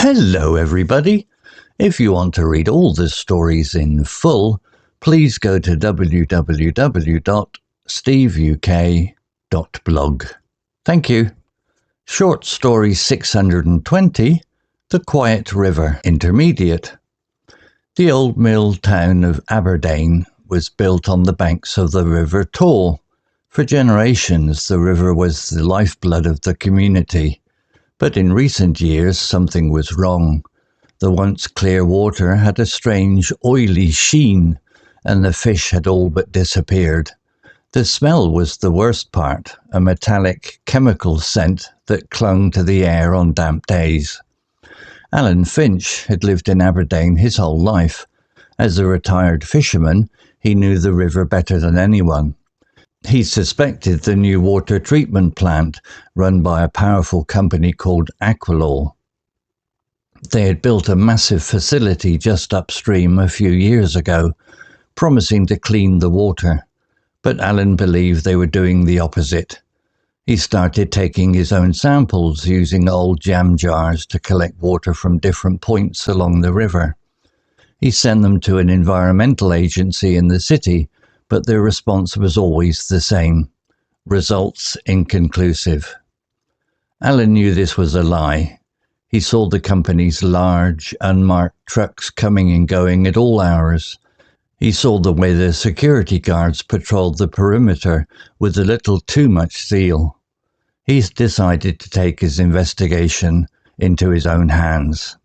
Hello everybody! If you want to read all the stories in full, please go to www.steveuk.blog. Thank you. Short story 620, The Quiet River Intermediate. The old mill town of Aberdane was built on the banks of the River Taw. For generations, the river was the lifeblood of the community. But in recent years, something was wrong. The once clear water had a strange, oily sheen, and the fish had all but disappeared. The smell was the worst part, a metallic, chemical scent that clung to the air on damp days. Alan Finch had lived in Aberdane his whole life. As a retired fisherman, he knew the river better than anyone. He suspected the new water treatment plant run by a powerful company called Aqualore. They had built a massive facility just upstream a few years ago, promising to clean the water. But Alan believed they were doing the opposite. He started taking his own samples using old jam jars to collect water from different points along the river. He sent them to an environmental agency in the city, but their response was always the same. Results inconclusive. Alan knew this was a lie. He saw the company's large, unmarked trucks coming and going at all hours. He saw the way the security guards patrolled the perimeter with a little too much zeal. He decided to take his investigation into his own hands.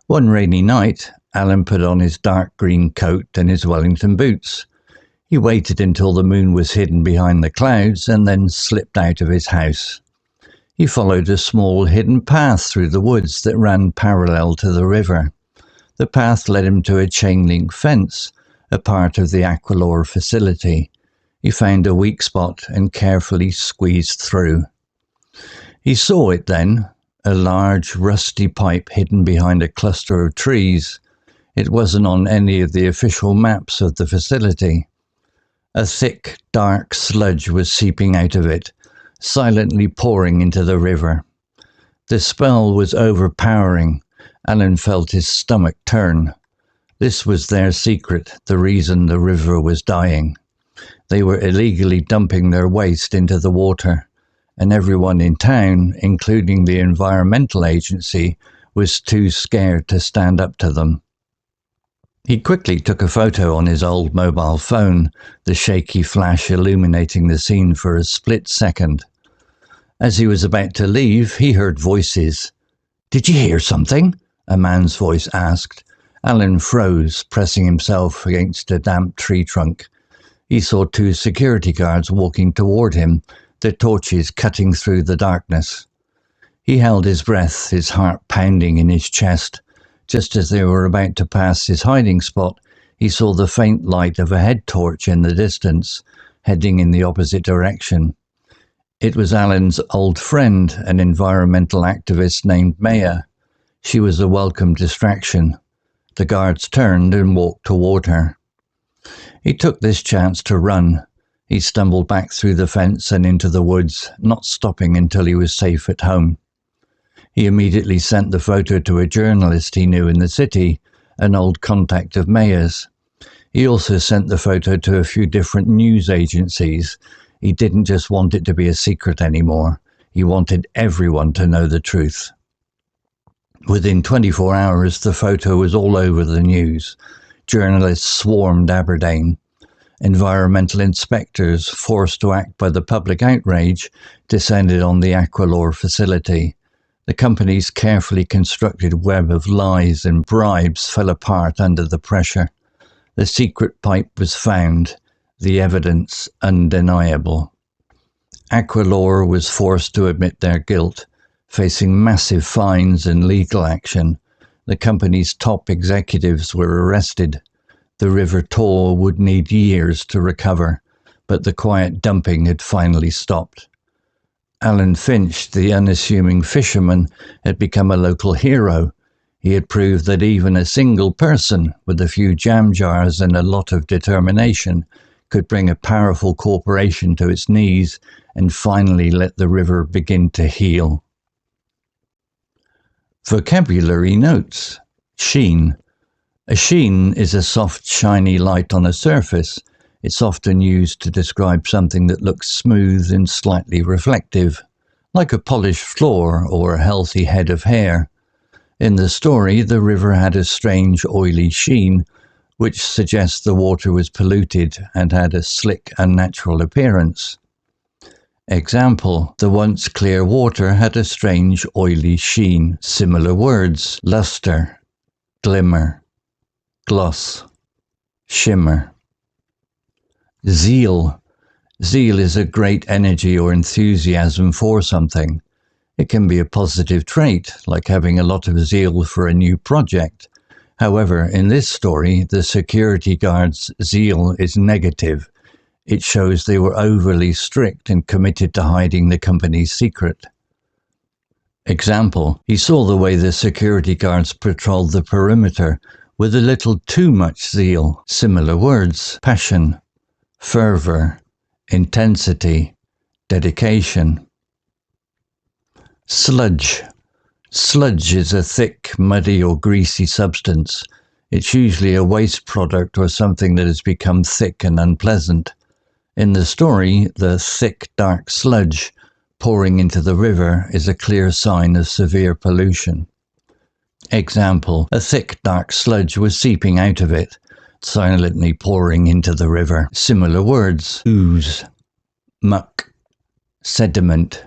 One rainy night, Alan put on his dark green coat and his Wellington boots. He waited until the moon was hidden behind the clouds and then slipped out of his house. He followed a small hidden path through the woods that ran parallel to the river. The path led him to a chain-link fence, a part of the Aqualore facility. He found a weak spot and carefully squeezed through. He saw it then, a large rusty pipe hidden behind a cluster of trees. It wasn't on any of the official maps of the facility. A thick, dark sludge was seeping out of it, silently pouring into the river. The smell was overpowering. Alan felt his stomach turn. This was their secret, the reason the river was dying. They were illegally dumping their waste into the water, and everyone in town, including the environmental agency, was too scared to stand up to them. He quickly took a photo on his old mobile phone, the shaky flash illuminating the scene for a split second. As he was about to leave, he heard voices. "Did you hear something?" a man's voice asked. Alan froze, pressing himself against a damp tree trunk. He saw two security guards walking toward him, their torches cutting through the darkness. He held his breath, his heart pounding in his chest. Just as they were about to pass his hiding spot, he saw the faint light of a head torch in the distance, heading in the opposite direction. It was Alan's old friend, an environmental activist named Maya. She was a welcome distraction. The guards turned and walked toward her. He took this chance to run. He stumbled back through the fence and into the woods, not stopping until he was safe at home. He immediately sent the photo to a journalist he knew in the city, an old contact of Maya's. He also sent the photo to a few different news agencies. He didn't just want it to be a secret anymore. He wanted everyone to know the truth. Within 24 hours, the photo was all over the news. Journalists swarmed Aberdane. Environmental inspectors, forced to act by the public outrage, descended on the Aqualore facility. The company's carefully constructed web of lies and bribes fell apart under the pressure. The secret pipe was found, the evidence undeniable. Aqualore was forced to admit their guilt, facing massive fines and legal action. The company's top executives were arrested. The River Taw would need years to recover, but the quiet dumping had finally stopped. Alan Finch, the unassuming fisherman, had become a local hero. He had proved that even a single person, with a few jam jars and a lot of determination, could bring a powerful corporation to its knees and finally let the river begin to heal. Vocabulary notes. Sheen. A sheen is a soft, shiny light on a surface. It's often used to describe something that looks smooth and slightly reflective, like a polished floor or a healthy head of hair. In the story, the river had a strange, oily sheen, which suggests the water was polluted and had a slick, unnatural appearance. Example, the once clear water had a strange, oily sheen. Similar words, luster, glimmer, gloss, shimmer. Zeal. Zeal is a great energy or enthusiasm for something. It can be a positive trait, like having a lot of zeal for a new project. However, in this story, the security guard's zeal is negative. It shows they were overly strict and committed to hiding the company's secret. Example, he saw the way the security guards patrolled the perimeter with a little too much zeal. Similar words, passion, fervor, intensity, dedication. Sludge. Sludge is a thick, muddy or greasy substance. It's usually a waste product or something that has become thick and unpleasant. In the story, the thick, dark sludge pouring into the river is a clear sign of severe pollution. Example, a thick, dark sludge was seeping out of it, silently pouring into the river. Similar words, ooze, muck, sediment,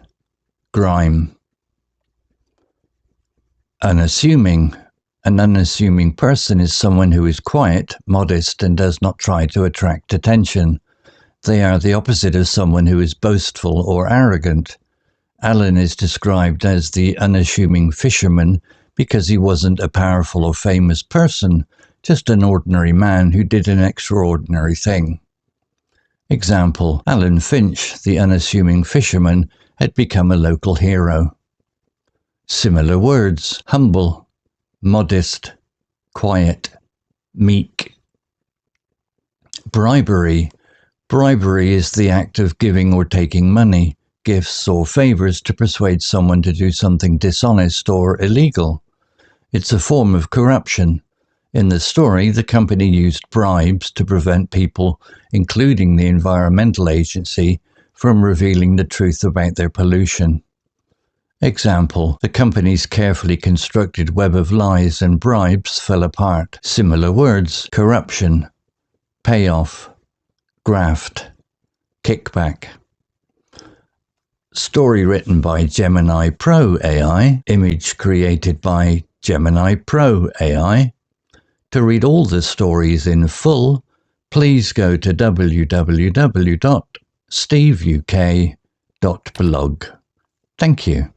grime. Unassuming. An unassuming person is someone who is quiet, modest, and does not try to attract attention. They are the opposite of someone who is boastful or arrogant. Alan is described as the unassuming fisherman because he wasn't a powerful or famous person, just an ordinary man who did an extraordinary thing. Example, Alan Finch, the unassuming fisherman, had become a local hero. Similar words, humble, modest, quiet, meek. Bribery. Bribery is the act of giving or taking money, gifts or favors to persuade someone to do something dishonest or illegal. It's a form of corruption. In the story, the company used bribes to prevent people, including the environmental agency, from revealing the truth about their pollution. Example, the company's carefully constructed web of lies and bribes fell apart. Similar words, corruption, payoff, graft, kickback. Story written by Gemini Pro AI, image created by Gemini Pro AI. To read all the stories in full, please go to www.steveuk.blog. Thank you.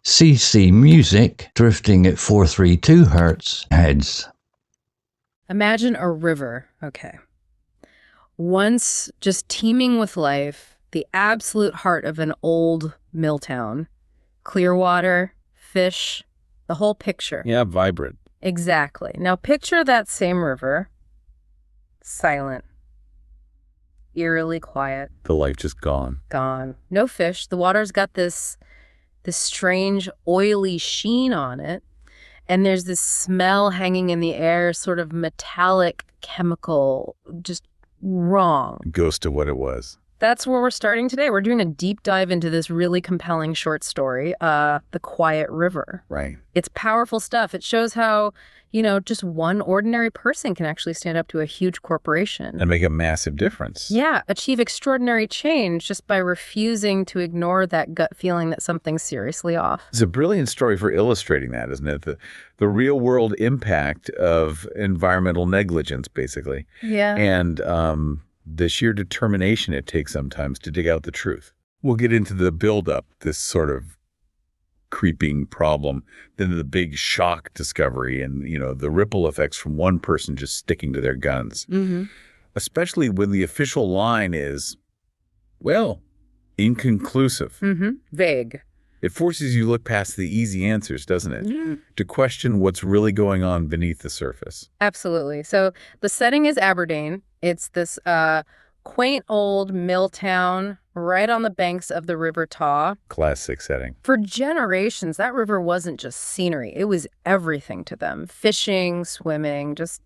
CC Music, drifting at 432 Hz, heads. Imagine a river, okay. Once just teeming with life, the absolute heart of an old mill town. Clear water, fish, the whole picture. Yeah, vibrant. Exactly. Now picture that same river, silent, eerily quiet. The life just gone. Gone. No fish. The water's got this strange oily sheen on it. And there's this smell hanging in the air, sort of metallic, chemical, just wrong. Goes to what it was. That's where we're starting today. We're doing a deep dive into this really compelling short story, The Quiet River. Right. It's powerful stuff. It shows how, just one ordinary person can actually stand up to a huge corporation. And make a massive difference. Yeah, achieve extraordinary change just by refusing to ignore that gut feeling that something's seriously off. It's a brilliant story for illustrating that, isn't it? The real world impact of environmental negligence, basically. Yeah. And the sheer determination it takes sometimes to dig out the truth. We'll get into the buildup, this sort of creeping problem, then the big shock discovery and, the ripple effects from one person just sticking to their guns. Mm-hmm. Especially when the official line is, well, inconclusive. Mm-hmm. Vague. It forces you to look past the easy answers, doesn't it? Mm-hmm. To question what's really going on beneath the surface. Absolutely. So the setting is Aberdane. It's this quaint old mill town right on the banks of the River Taw. Classic setting. For generations, that river wasn't just scenery. It was everything to them. Fishing, swimming, just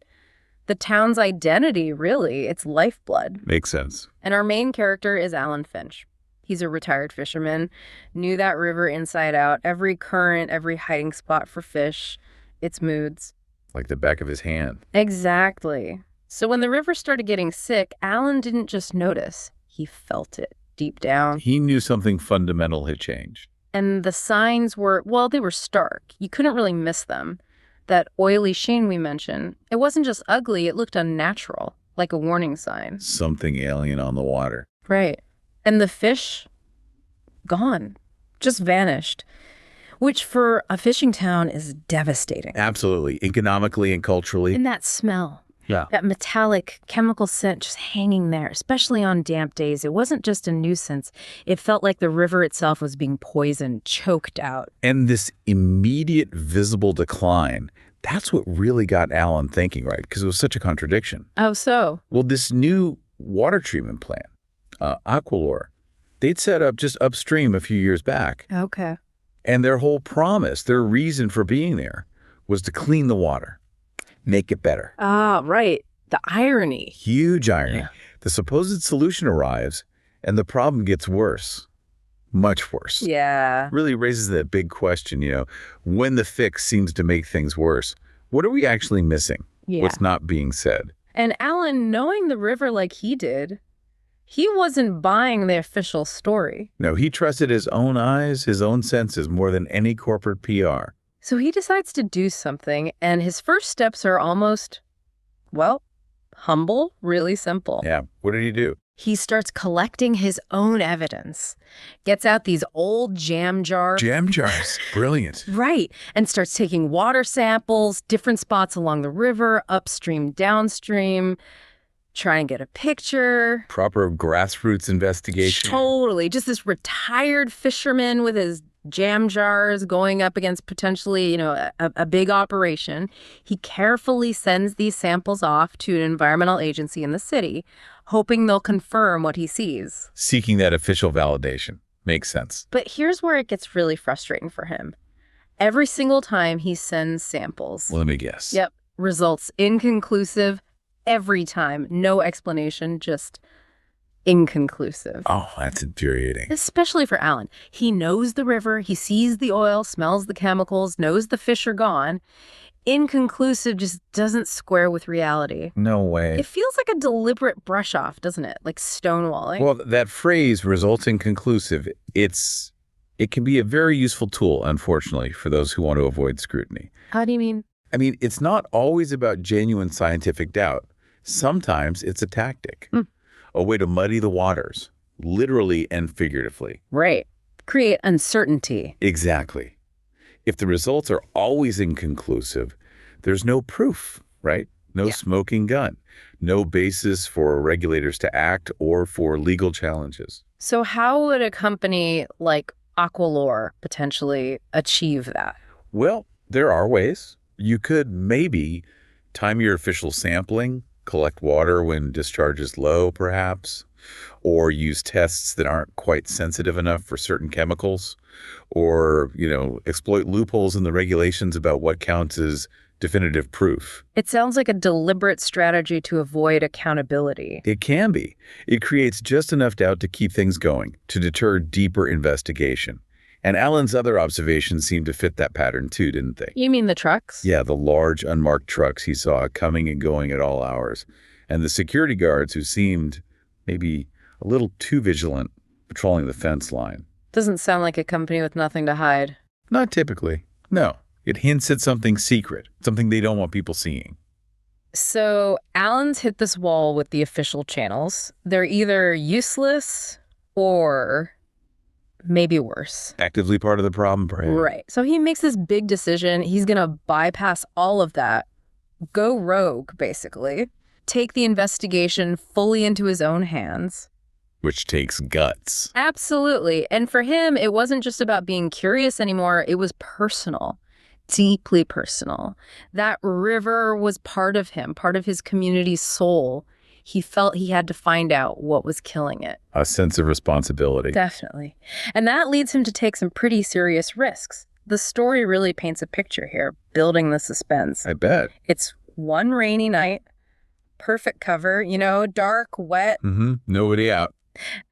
the town's identity, really. Its lifeblood. Makes sense. And our main character is Alan Finch. He's a retired fisherman, knew that river inside out, every current, every hiding spot for fish, its moods. Like the back of his hand. Exactly. So when the river started getting sick, Alan didn't just notice. He felt it deep down. He knew something fundamental had changed. And the signs were, well, they were stark. You couldn't really miss them. That oily sheen we mentioned, it wasn't just ugly, it looked unnatural, like a warning sign. Something alien on the water. Right. And the fish, gone, just vanished, which for a fishing town is devastating. Absolutely. Economically and culturally. And that smell, Yeah. that metallic chemical scent just hanging there, especially on damp days. It wasn't just a nuisance. It felt like the river itself was being poisoned, choked out. And this immediate visible decline, that's what really got Alan thinking, right? Because it was such a contradiction. Oh, so? Well, this new water treatment plant, Aqualore, they'd set up just upstream a few years back. Okay. And their whole promise, their reason for being there, was to clean the water, make it better. Ah, right. The irony. Huge irony. Yeah. The supposed solution arrives, and the problem gets worse. Much worse. Yeah. Really raises that big question, when the fix seems to make things worse, what are we actually missing? Yeah. What's not being said? And Alan, knowing the river like he did, he wasn't buying the official story. No, he trusted his own eyes, his own senses, more than any corporate PR. So he decides to do something, and his first steps are almost, well, humble, really simple. Yeah, what did he do? He starts collecting his own evidence, gets out these old jam jars. Jam jars. Brilliant. Right, and starts taking water samples, different spots along the river, upstream, downstream, trying to get a picture. Proper grassroots investigation. Totally. Just this retired fisherman with his jam jars going up against potentially, a big operation. He carefully sends these samples off to an environmental agency in the city, hoping they'll confirm what he sees. Seeking that official validation. Makes sense. But here's where it gets really frustrating for him. Every single time he sends samples. Let me guess. Yep. Results inconclusive every time. No explanation, just inconclusive. Oh, that's infuriating. Especially for Alan. He knows the river, he sees the oil, smells the chemicals, knows the fish are gone. Inconclusive just doesn't square with reality. No way. It feels like a deliberate brush off, doesn't it? Like stonewalling. Well, that phrase, results inconclusive, it can be a very useful tool, unfortunately, for those who want to avoid scrutiny. How do you mean? I mean, it's not always about genuine scientific doubt. Sometimes it's a tactic, a way to muddy the waters, literally and figuratively. Right. Create uncertainty. Exactly. If the results are always inconclusive, there's no proof, right? No smoking gun, no basis for regulators to act or for legal challenges. So how would a company like Aqualore potentially achieve that? Well, there are ways. You could maybe time your official sampling, collect water when discharge is low, perhaps, or use tests that aren't quite sensitive enough for certain chemicals, or, exploit loopholes in the regulations about what counts as definitive proof. It sounds like a deliberate strategy to avoid accountability. It can be. It creates just enough doubt to keep things going, to deter deeper investigation. And Alan's other observations seemed to fit that pattern too, didn't they? You mean the trucks? Yeah, the large unmarked trucks he saw coming and going at all hours. And the security guards who seemed maybe a little too vigilant patrolling the fence line. Doesn't sound like a company with nothing to hide. Not typically. No. It hints at something secret, something they don't want people seeing. So Alan's hit this wall with the official channels. They're either useless or maybe worse. Actively part of the problem, perhaps. Right. So he makes this big decision. He's going to bypass all of that, go rogue, basically, take the investigation fully into his own hands. Which takes guts. Absolutely. And for him, it wasn't just about being curious anymore. It was personal, deeply personal. That river was part of him, part of his community's soul. He felt he had to find out what was killing it. A sense of responsibility. Definitely. And that leads him to take some pretty serious risks. The story really paints a picture here, building the suspense. I bet. It's one rainy night, perfect cover, dark, wet. Nobody out.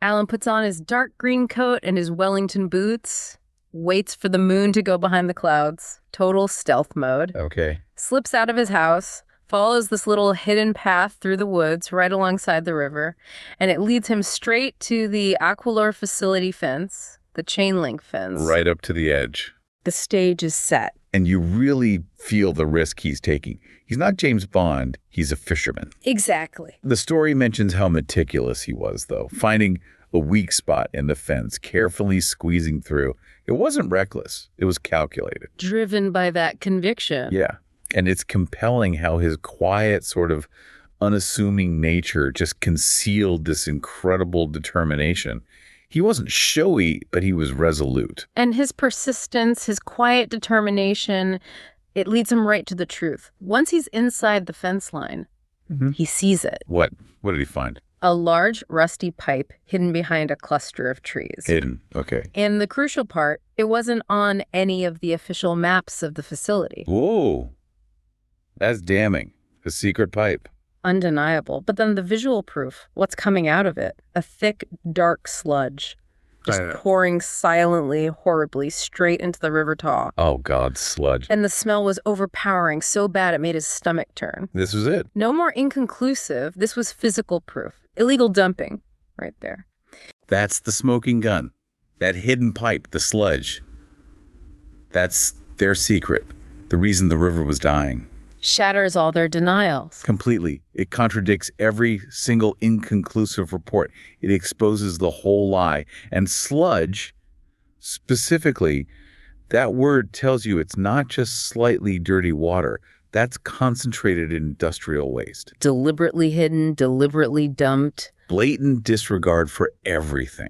Alan puts on his dark green coat and his Wellington boots, waits for the moon to go behind the clouds, total stealth mode. Okay. Slips out of his house, follows this little hidden path through the woods right alongside the river, and it leads him straight to the Aqualore facility fence, the chain link fence. Right up to the edge. The stage is set. And you really feel the risk he's taking. He's not James Bond, he's a fisherman. Exactly. The story mentions how meticulous he was, though, finding a weak spot in the fence, carefully squeezing through. It wasn't reckless. It was calculated. Driven by that conviction. Yeah. And it's compelling how his quiet, sort of unassuming nature just concealed this incredible determination. He wasn't showy, but he was resolute. And his persistence, his quiet determination, it leads him right to the truth. Once he's inside the fence line, he sees it. What? What did he find? A large, rusty pipe hidden behind a cluster of trees. Hidden. Okay. And the crucial part, it wasn't on any of the official maps of the facility. Whoa. That's damning. A secret pipe. Undeniable. But then the visual proof, what's coming out of it? A thick, dark sludge. Just pouring silently, horribly, straight into the River Taw. Oh, God, sludge. And the smell was overpowering, so bad it made his stomach turn. This was it. No more inconclusive. This was physical proof. Illegal dumping right there. That's the smoking gun. That hidden pipe, the sludge. That's their secret. The reason the river was dying. Shatters all their denials. Completely. It contradicts every single inconclusive report. It exposes the whole lie. And sludge, specifically, that word tells you it's not just slightly dirty water. That's concentrated industrial waste. Deliberately hidden, deliberately dumped. Blatant disregard for everything.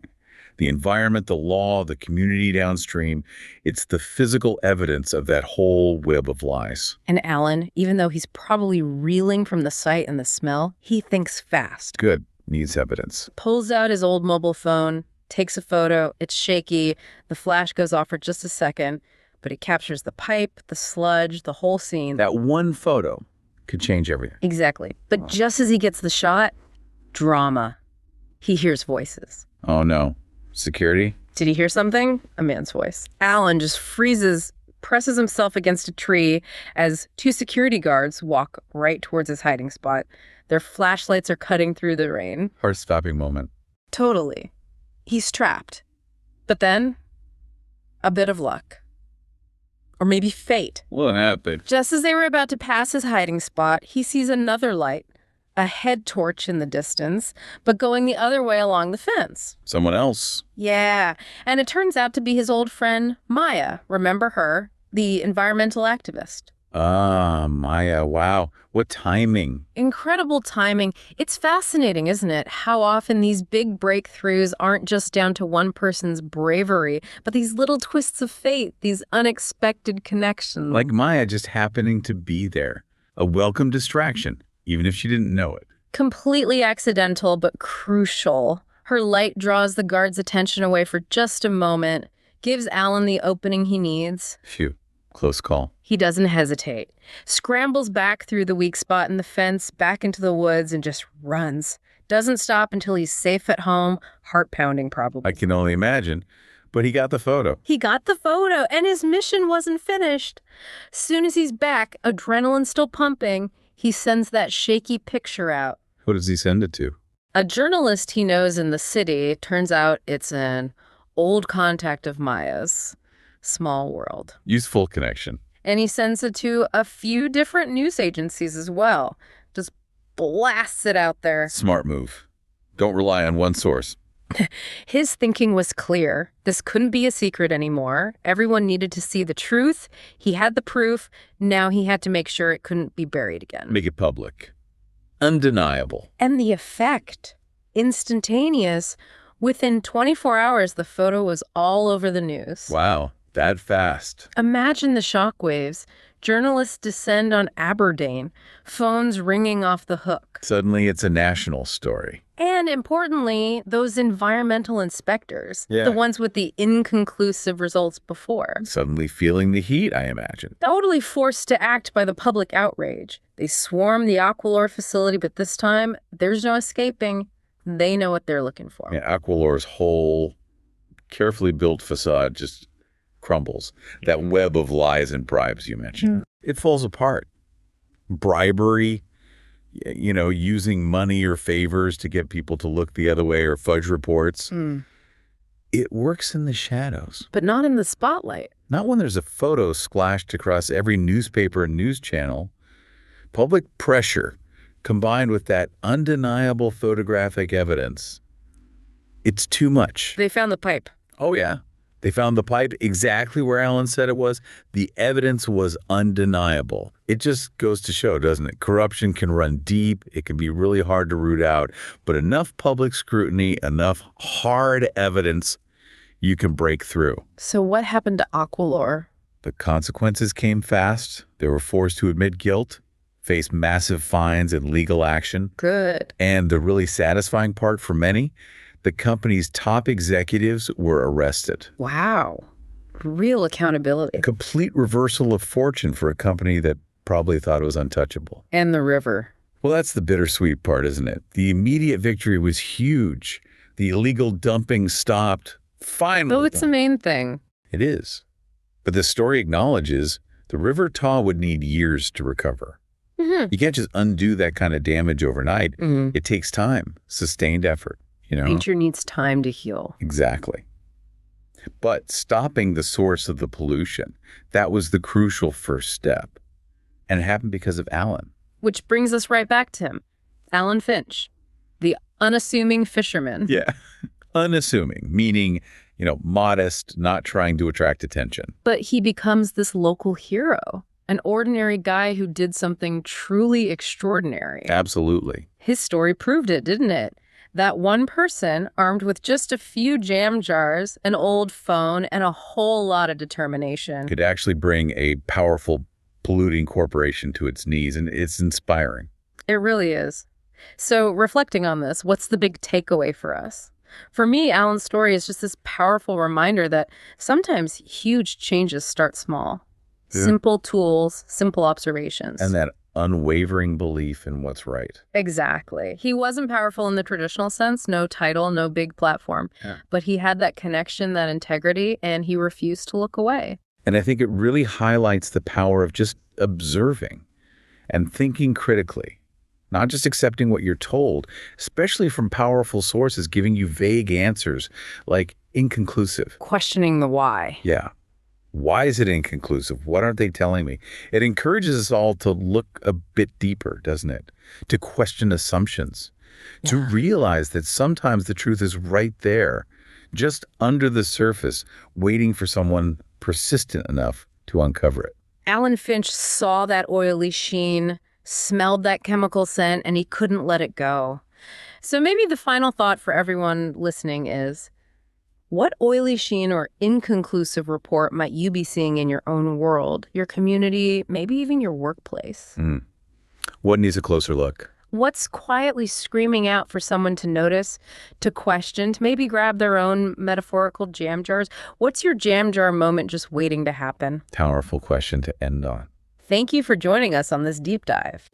The environment, the law, the community downstream. It's the physical evidence of that whole web of lies. And Alan, even though he's probably reeling from the sight and the smell, he thinks fast. Good. Needs evidence. Pulls out his old mobile phone, takes a photo. It's shaky. The flash goes off for just a second, but it captures the pipe, the sludge, the whole scene. That one photo could change everything. Exactly. But just as he gets the shot, drama. He hears voices. Oh, no. Security? Did he hear something? A man's voice. Alan just freezes, presses himself against a tree as two security guards walk right towards his hiding spot. Their flashlights are cutting through the rain. Heart-stopping moment. Totally. He's trapped. But then, a bit of luck. Or maybe fate. What happened? Just as they were about to pass his hiding spot, he sees another light. A head torch in the distance, but going the other way along the fence. Someone else. Yeah, and it turns out to be his old friend, Maya. Remember her? The environmental activist. Ah, Maya, wow. What timing. Incredible timing. It's fascinating, isn't it? How often these big breakthroughs aren't just down to one person's bravery, but these little twists of fate, these unexpected connections. Like Maya just happening to be there. A welcome distraction. Even if she didn't know it. Completely accidental, but crucial. Her light draws the guard's attention away for just a moment, gives Alan the opening he needs. Phew, close call. He doesn't hesitate. Scrambles back through the weak spot in the fence, back into the woods, and just runs. Doesn't stop until he's safe at home, heart pounding probably. I can only imagine. But he got the photo. He got the photo, and his mission wasn't finished. Soon as he's back, adrenaline still pumping, he sends that shaky picture out. Who does he send it to? A journalist he knows in the city. Turns out it's an old contact of Maya's. Small world. Useful connection. And he sends it to a few different news agencies as well. Just blasts it out there. Smart move. Don't rely on one source. His thinking was clear. This couldn't be a secret anymore. Everyone needed to see the truth. He had the proof. Now he had to make sure it couldn't be buried again. Make it public. Undeniable. And the effect, instantaneous. Within 24 hours, the photo was all over the news. Wow, that fast. Imagine the shockwaves. Journalists descend on Aberdane, phones ringing off the hook. Suddenly it's a national story. And importantly, those environmental inspectors, Yeah. the ones with the inconclusive results before, Suddenly feeling the heat, I imagine. totally forced to act by the public outrage. They swarm the Aqualore facility, but this time, there's no escaping. They know what they're looking for. Yeah, Aqualore's whole carefully built facade just crumbles. That web of lies and bribes you mentioned. It falls apart. Bribery, using money or favors to get people to look the other way or fudge reports. It works in the shadows. But not in the spotlight. Not when there's a photo splashed across every newspaper and news channel. Public pressure combined with that undeniable photographic evidence. It's too much. They found the pipe. Oh, yeah. They found the pipe exactly where Alan said it was. The evidence was undeniable. It just goes to show, doesn't it? Corruption can run deep. It can be really hard to root out. But enough public scrutiny, enough hard evidence, you can break through. So what happened to Aqualore? The consequences came fast. They were forced to admit guilt, face massive fines and legal action. Good. And the really satisfying part for many, the company's top executives were arrested. Wow. Real accountability. A complete reversal of fortune for a company that probably thought it was untouchable. And the river. Well, that's the bittersweet part, isn't it? The immediate victory was huge. The illegal dumping stopped. Finally. Though it's the main thing. It is. But the story acknowledges the River Taw would need years to recover. You can't just undo that kind of damage overnight. It takes time, sustained effort. Nature needs time to heal. Exactly. But stopping the source of the pollution, that was the crucial first step. And it happened because of Alan. Which brings us right back to him. Alan Finch, the unassuming fisherman. Yeah. Unassuming, meaning, modest, not trying to attract attention. But he becomes this local hero, an ordinary guy who did something truly extraordinary. Absolutely. His story proved it, didn't it? That one person, armed with just a few jam jars, an old phone, and a whole lot of determination, Could actually bring a powerful polluting corporation to its knees, and it's inspiring. It really is. So reflecting on this, what's the big takeaway for us? For me, Alan's story is just this powerful reminder that sometimes huge changes start small. Yeah. Simple tools, simple observations. And that unwavering belief in what's right. Exactly. He wasn't powerful in the traditional sense, no title, no big platform. Yeah. But he had that connection, that integrity, and he refused to look away. And I think it really highlights the power of just observing and thinking critically, not just accepting what you're told, especially from powerful sources giving you vague answers like inconclusive. Questioning the why. Yeah. Why is it inconclusive? What aren't they telling me? It encourages us all to look a bit deeper, doesn't it? To question assumptions, to realize that sometimes the truth is right there, just under the surface, waiting for someone persistent enough to uncover it. Alan Finch saw that oily sheen, smelled that chemical scent, and he couldn't let it go. So maybe the final thought for everyone listening is, what oily sheen or inconclusive report might you be seeing in your own world, your community, maybe even your workplace? What needs a closer look? What's quietly screaming out for someone to notice, to question, to maybe grab their own metaphorical jam jars? What's your jam jar moment just waiting to happen? Powerful question to end on. Thank you for joining us on this deep dive.